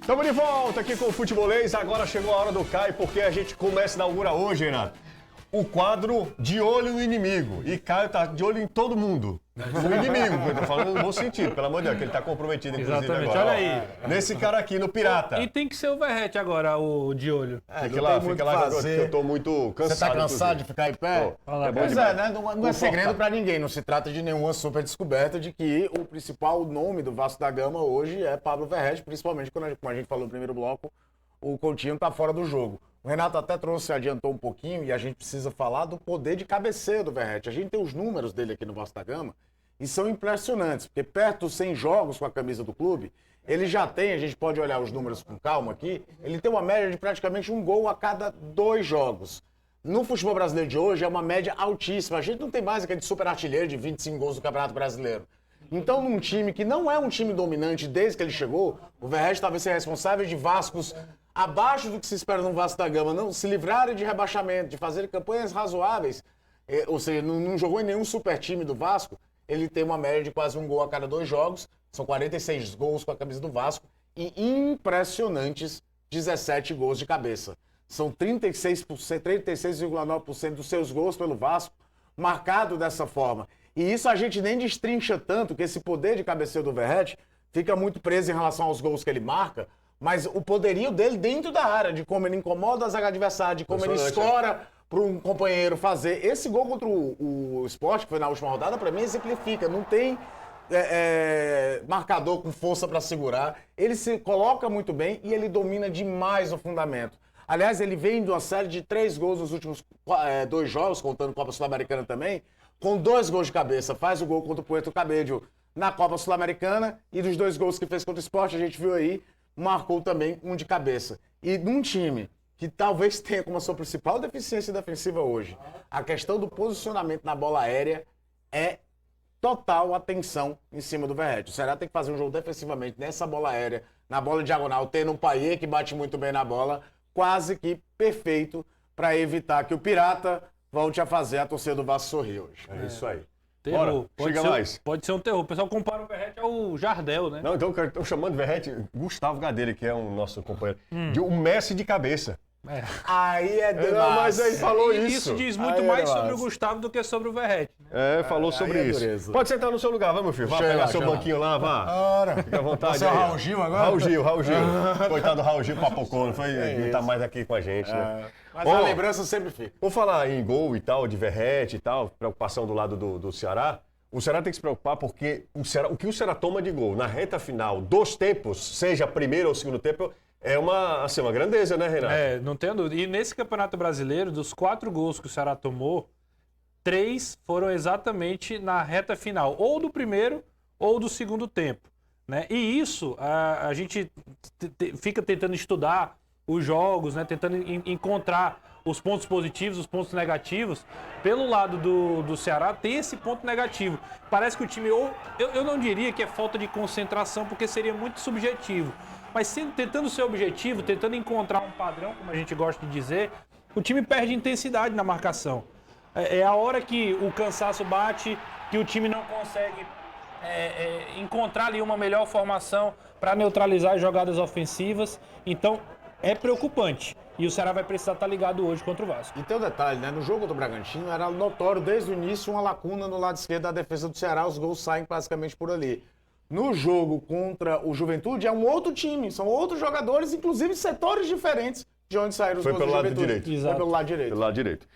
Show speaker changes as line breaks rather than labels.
Estamos de volta aqui com o Futebolês. Agora chegou a hora do Caio, porque a gente começa a inaugurar hoje, Renato, o quadro De Olho no Inimigo. E Caio tá de olho em todo mundo. No inimigo, que eu tô falando no bom sentido, pelo amor de Deus, que ele tá comprometido, inclusive,
Exatamente,
agora.
olha aí.
Nesse cara aqui, no Pirata.
E tem que ser o Verrete agora, o de olho.
Fica lá que eu tô muito cansado.
Você tá cansado de ficar em pé?
É bom
Pois
demais.
é, né? Não é segredo pra ninguém. Não se trata de nenhuma super descoberta de que o principal nome do Vasco da Gama hoje é Pablo Verrete, principalmente quando, como a gente falou no primeiro bloco, o Coutinho tá fora do jogo. O Renato até adiantou um pouquinho e a gente precisa falar do poder de cabeceio do Verrete. A gente tem os números dele aqui no Vasco da Gama e são impressionantes, porque perto dos 100 jogos com a camisa do clube, ele já tem, a gente pode olhar os números com calma aqui, ele tem uma média de praticamente um gol a cada 2 jogos. No futebol brasileiro de hoje é uma média altíssima. A gente não tem mais aquele super artilheiro de 25 gols do Campeonato Brasileiro. Então, num time que não é um time dominante desde que ele chegou, o Verrete talvez seja responsável de Vascos abaixo do que se espera no Vasco da Gama, não se livrarem de rebaixamento, de fazer campanhas razoáveis, ou seja, não jogou em nenhum super time do Vasco. Ele tem uma média de quase um gol a cada 2 jogos, são 46 gols com a camisa do Vasco e impressionantes 17 gols de cabeça. São 36,9% dos seus gols pelo Vasco marcado dessa forma. E isso a gente nem destrincha tanto, que esse poder de cabeceio do Verrete fica muito preso em relação aos gols que ele marca, mas o poderio dele dentro da área, de como ele incomoda a zaga adversária, de como ele escora para um companheiro fazer. Esse gol contra o Sport, que foi na última rodada, para mim exemplifica. Não tem marcador com força para segurar. Ele se coloca muito bem e ele domina demais o fundamento. Aliás, ele vem de uma série de 3 gols nos últimos 2 jogos, contando Copa Sul-Americana também, com 2 gols de cabeça. Faz o gol contra o Puerto Cabello na Copa Sul-Americana e dos 2 gols que fez contra o Sport, a gente viu aí, marcou também um de cabeça. E num time que talvez tenha como a sua principal deficiência defensiva hoje, a questão do posicionamento na bola aérea é total atenção em cima do Verrete. O Ceará tem que fazer um jogo defensivamente nessa bola aérea, na bola diagonal, tendo um Payet que bate muito bem na bola, quase que perfeito para evitar que o Pirata volte a fazer a torcida do Vasco sorrir hoje.
É isso aí.
Terror.
Chega mais.
Pode ser um terror. O pessoal compara o Verrete ao Jardel, né?
Não, então eu estou chamando de Verrete Gustavo Gadelha, que é o nosso companheiro. De um Messi de cabeça.
Aí é demais.
Não, mas aí falou
E
isso.
isso diz muito
Aí é
mais
demais.
sobre o Gustavo do que sobre o Verrete. Né?
Falou sobre
aí é
isso.
dureza.
Pode sentar no seu lugar, vai, meu filho. Vá
Chega
pegar
lá,
seu
chega lá.
banquinho lá, vá.
Ora,
Fica à vontade.
você é o
aí, ó.
Raul Gil agora?
Raul Gil. Coitado do Raul Gil papocou, não foi? Não tá mais aqui com a gente, né?
Mas
Ó,
a lembrança sempre fica.
vou falar em gol e tal, de Verrete e tal, preocupação do lado do Ceará. O Ceará tem que se preocupar porque o que o Ceará toma de gol na reta final dos tempos, seja primeiro ou segundo tempo, é uma grandeza, né, Renato?
Não tenho dúvida. E nesse Campeonato Brasileiro, dos 4 gols que o Ceará tomou, 3 foram exatamente na reta final, ou do primeiro ou do segundo tempo. Né? E isso, a gente fica tentando estudar os jogos, né? Tentando encontrar os pontos positivos, os pontos negativos. Pelo lado do Ceará, tem esse ponto negativo. Parece que o time, eu não diria que é falta de concentração, porque seria muito subjetivo. Mas tentando ser objetivo, tentando encontrar um padrão, como a gente gosta de dizer, o time perde intensidade na marcação. É a hora que o cansaço bate, que o time não consegue encontrar ali uma melhor formação para neutralizar as jogadas ofensivas. Então, é preocupante. E o Ceará vai precisar estar ligado hoje contra o Vasco.
E tem um detalhe, né? No jogo contra o Bragantino era notório desde o início uma lacuna no lado esquerdo da defesa do Ceará, os gols saem basicamente por ali. No jogo contra o Juventude é um outro time, são outros jogadores, inclusive setores diferentes de onde saíram os
Foi
gols do
pelo lado
Juventude.
direito.
Foi pelo lado direito.
Pelo lado direito.